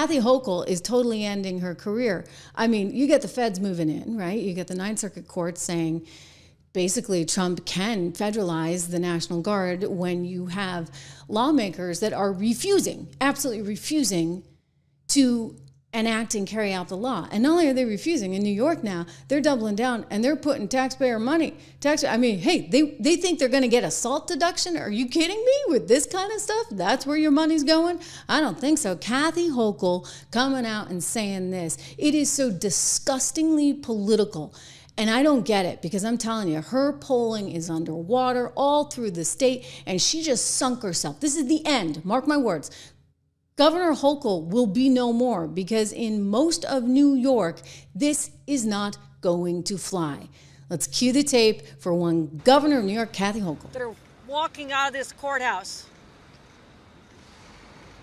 Kathy Hochul is totally ending her career. I mean, you get the feds moving in, right? You get the Ninth Circuit Court saying, basically, Trump can federalize the National Guard when you have lawmakers that are refusing, absolutely refusing to enact and carry out the law. And not only are they refusing, in New York now, they're doubling down and they're putting taxpayer money. I mean, hey, they think they're going to get a SALT deduction? Are you kidding me with this kind of stuff? That's where your money's going? I don't think so. Kathy Hochul coming out and saying this. It is so disgustingly political. And I don't get it, because I'm telling you, her polling is underwater all through the state, and she just sunk herself. This is the end. Mark my words. Governor Hochul will be no more, because in most of New York, this is not going to fly. Let's cue the tape for one governor of New York, Kathy Hochul. That are walking out of this courthouse,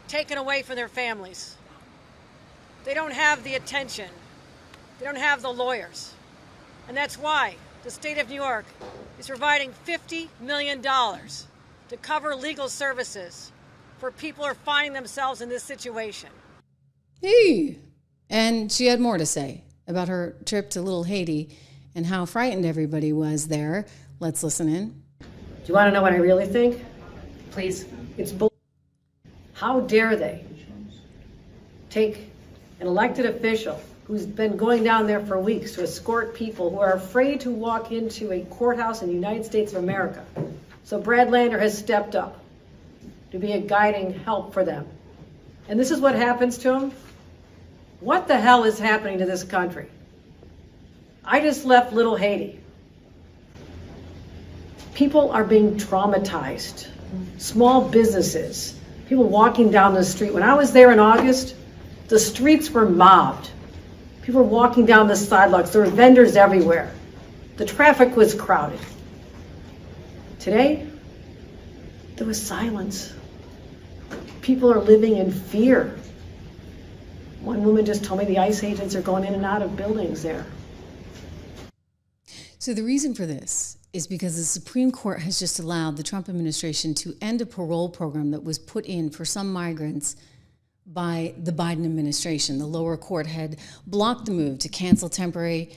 taken away from their families. They don't have the attention. They don't have the lawyers. And that's why the state of New York is providing $50 million to cover legal services for people who are finding themselves in this situation. Hey, and she had more to say about her trip to Little Haiti and how frightened everybody was there. Let's listen in. Do you want to know what I really think? Please. It's bull. How dare they take an elected official who's been going down there for weeks to escort people who are afraid to walk into a courthouse in the United States of America. So Brad Lander has stepped up to be a guiding help for them. And this is what happens to him. What the hell is happening to this country? I just left Little Haiti. People are being traumatized. Small businesses, people walking down the street. When I was there in August, the streets were mobbed. People were walking down the sidewalks. There were vendors everywhere. The traffic was crowded. Today, there was silence. People are living in fear. One woman just told me the ICE agents are going in and out of buildings there. So the reason for this is because the Supreme Court has just allowed the Trump administration to end a parole program that was put in for some migrants by the Biden administration. The lower court had blocked the move to cancel temporary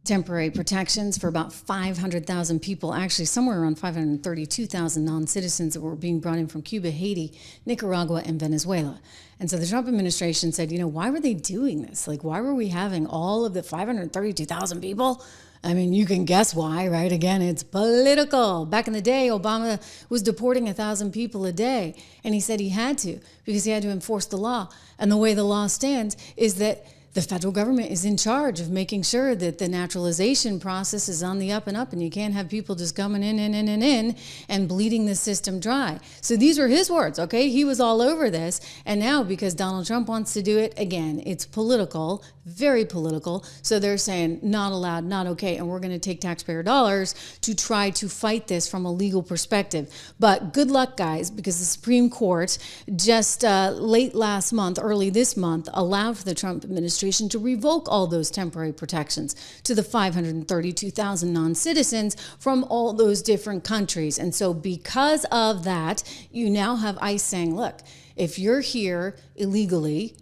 protections for about 500,000 people, actually somewhere around 532,000 non-citizens that were being brought in from Cuba, Haiti, Nicaragua, and Venezuela. And so the Trump administration said, why were they doing this? Like, why were we having all of the 532,000 people? I mean, you can guess why, right? Again, it's political. Back in the day, Obama was deporting 1,000 people a day, and he said he had to because he had to enforce the law. And the way the law stands is that the federal government is in charge of making sure that the naturalization process is on the up and up, and you can't have people just coming in and bleeding the system dry. So these were his words, okay? He was all over this. And now, because Donald Trump wants to do it, again, it's political, very political. So they're saying not allowed, not okay, and we're going to take taxpayer dollars to try to fight this from a legal perspective. But good luck, guys, because the Supreme Court just late last month, early this month, allowed for the Trump administration to revoke all those temporary protections to the 532,000 non-citizens from all those different countries. And so because of that, you now have ICE saying, look, if you're here illegally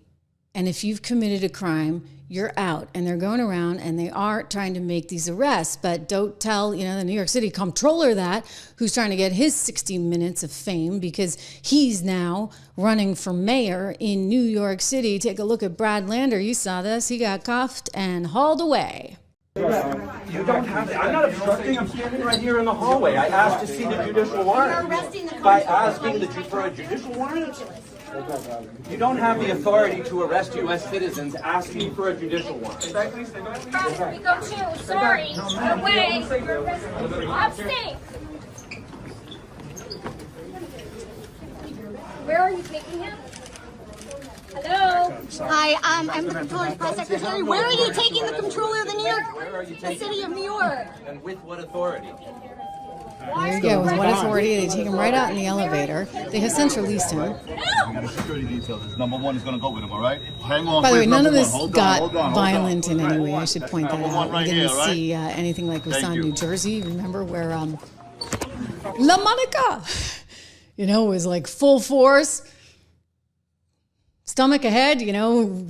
and if you've committed a crime, you're out. And they're going around and they are trying to make these arrests, but don't tell, the New York City comptroller that, who's trying to get his 60 minutes of fame because he's now running for mayor in New York City. Take a look at Brad Lander. You saw this. He got cuffed and hauled away. You don't have to. I'm not obstructing. I'm standing right here in the hallway. I asked to see the judicial warrant. By asking for a judicial warrant? You don't have the authority to arrest U.S. citizens asking for a judicial warrant. We go too. Sorry. Away. Abstain. Where are you taking him? Hello. Hi, I'm the Comptroller's Press Secretary. Where are you taking the Comptroller of the City of New York? And with what authority? There you go. With what authority? They take him right out in the elevator. They have since released him. We got a security detail. Number one is going to go with him, all right? Hang on. By the way, none of this got violent in any way. I should point that out. Right We didn't here, right? see anything like we saw in New Jersey. Remember where La Monica, was like full force. stomach ahead,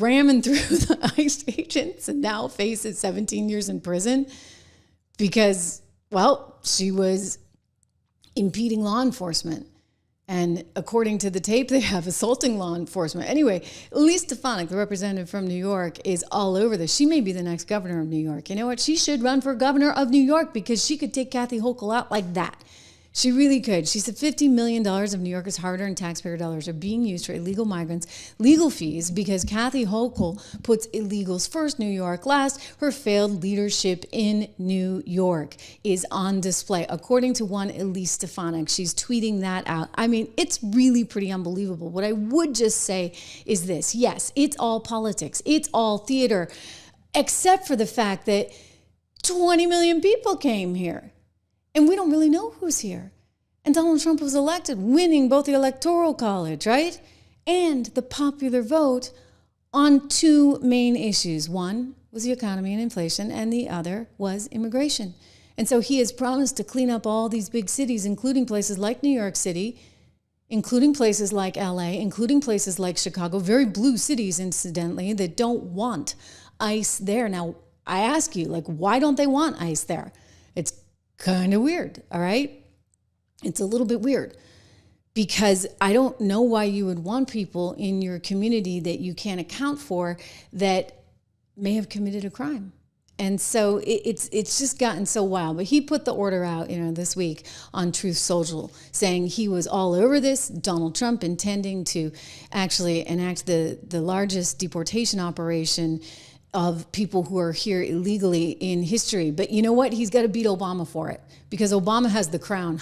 ramming through the ICE agents, and now faces 17 years in prison because, well, she was impeding law enforcement. And according to the tape, they have assaulting law enforcement. Anyway, Elise Stefanik, the representative from New York, is all over this. She may be the next governor of New York. You know what? She should run for governor of New York because she could take Kathy Hochul out like that. She really could. She said $50 million of New Yorkers' hard-earned taxpayer dollars are being used for illegal migrants' legal fees because Kathy Hochul puts illegals first, New York last. Her failed leadership in New York is on display. According to one Elise Stefanik, she's tweeting that out. I mean, it's really pretty unbelievable. What I would just say is this. Yes, it's all politics. It's all theater, except for the fact that 20 million people came here. And we don't really know who's here. And Donald Trump was elected, winning both the Electoral College, right? And the popular vote on two main issues. One was the economy and inflation, and the other was immigration. And so he has promised to clean up all these big cities, including places like New York City, including places like LA, including places like Chicago, very blue cities, incidentally, that don't want ICE there. Now, I ask you, why don't they want ICE there? It's kind of weird, all right? It's a little bit weird because I don't know why you would want people in your community that you can't account for that may have committed a crime. And so it's just gotten so wild. But he put the order out, this week on Truth Social, saying he was all over this. Donald Trump intending to actually enact the largest deportation operation of people who are here illegally in history. But you know what? He's got to beat Obama for it because Obama has the crown,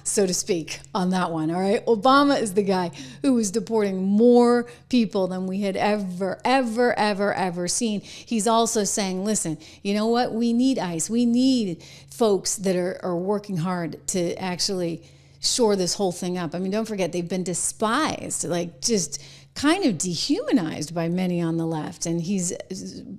so to speak, on that one, all right? Obama is the guy who was deporting more people than we had ever seen. He's also saying, listen, you know what? We need ICE. We need folks that are working hard to actually shore this whole thing up. I mean, don't forget, they've been despised, just kind of dehumanized by many on the left. And he's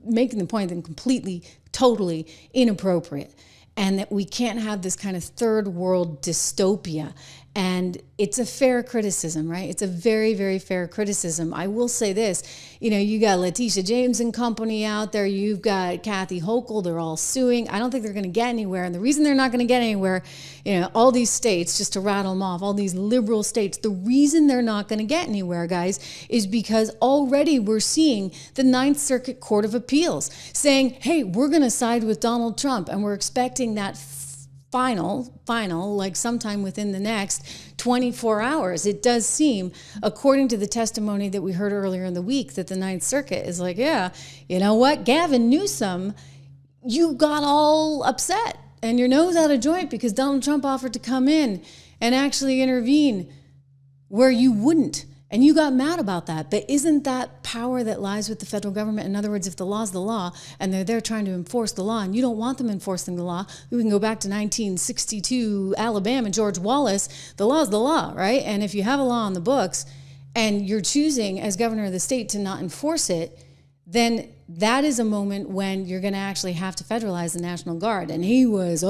making the point that completely, totally inappropriate. And that we can't have this kind of third world dystopia. And it's a fair criticism, right? It's a very, very fair criticism. I will say this, you got Letitia James and company out there. You've got Kathy Hochul. They're all suing. I don't think they're going to get anywhere. And the reason they're not going to get anywhere, all these states, just to rattle them off, all these liberal states, the reason they're not going to get anywhere, guys, is because already we're seeing the Ninth Circuit Court of Appeals saying, hey, we're going to side with Donald Trump. And we're expecting that final, sometime within the next 24 hours. It does seem, according to the testimony that we heard earlier in the week, that the Ninth Circuit is yeah, you know what, Gavin Newsom, you got all upset and your nose out of joint because Donald Trump offered to come in and actually intervene where you wouldn't. And you got mad about that. But isn't that power that lies with the federal government? In other words, if the law's the law and they're there trying to enforce the law and you don't want them enforcing the law, we can go back to 1962 Alabama, George Wallace. The law's the law, right? And if you have a law on the books and you're choosing as governor of the state to not enforce it, then that is a moment when you're going to actually have to federalize the National Guard. And he was,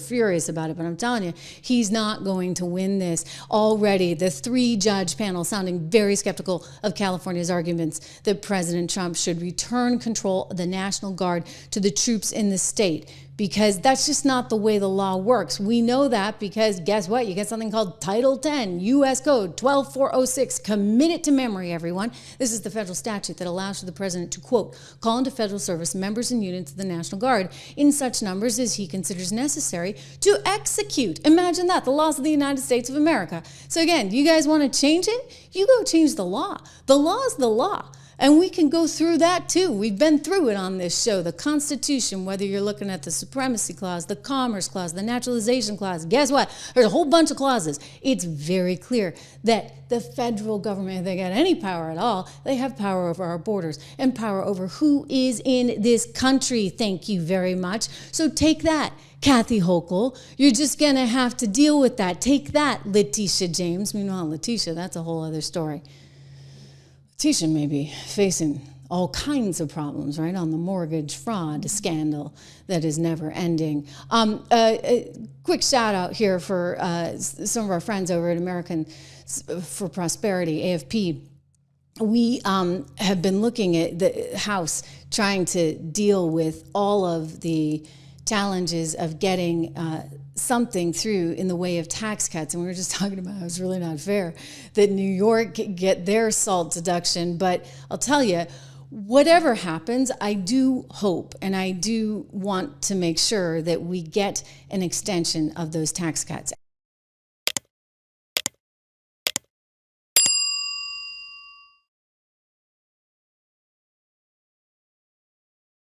furious about it. But I'm telling you, he's not going to win this. Already, the 3-judge panel sounding very skeptical of California's arguments that President Trump should return control of the National Guard to the troops in the state. Because that's just not the way the law works. We know that because guess what? You get something called Title 10, U.S. Code 12406. Commit it to memory, everyone. This is the federal statute that allows for the president to, quote, call into federal service members and units of the National Guard in such numbers as he considers necessary to execute. Imagine that, the laws of the United States of America. So again, you guys want to change it? You go change the law. The law is the law. And we can go through that too. We've been through it on this show. The Constitution, whether you're looking at the Supremacy Clause, the Commerce Clause, the Naturalization Clause, guess what? There's a whole bunch of clauses. It's very clear that the federal government, if they got any power at all, they have power over our borders and power over who is in this country. Thank you very much. So take that, Kathy Hochul. You're just going to have to deal with that. Take that, Letitia James. Meanwhile, Letitia, that's a whole other story. Letitia may be facing all kinds of problems, right, on the mortgage fraud scandal that is never ending. A quick shout out here for some of our friends over at American for Prosperity, AFP. we have been looking at the House trying to deal with all of the challenges of getting something through in the way of tax cuts. And we were just talking about, it's really not fair that New York get their SALT deduction. But I'll tell you, whatever happens, I do hope and I do want to make sure that we get an extension of those tax cuts.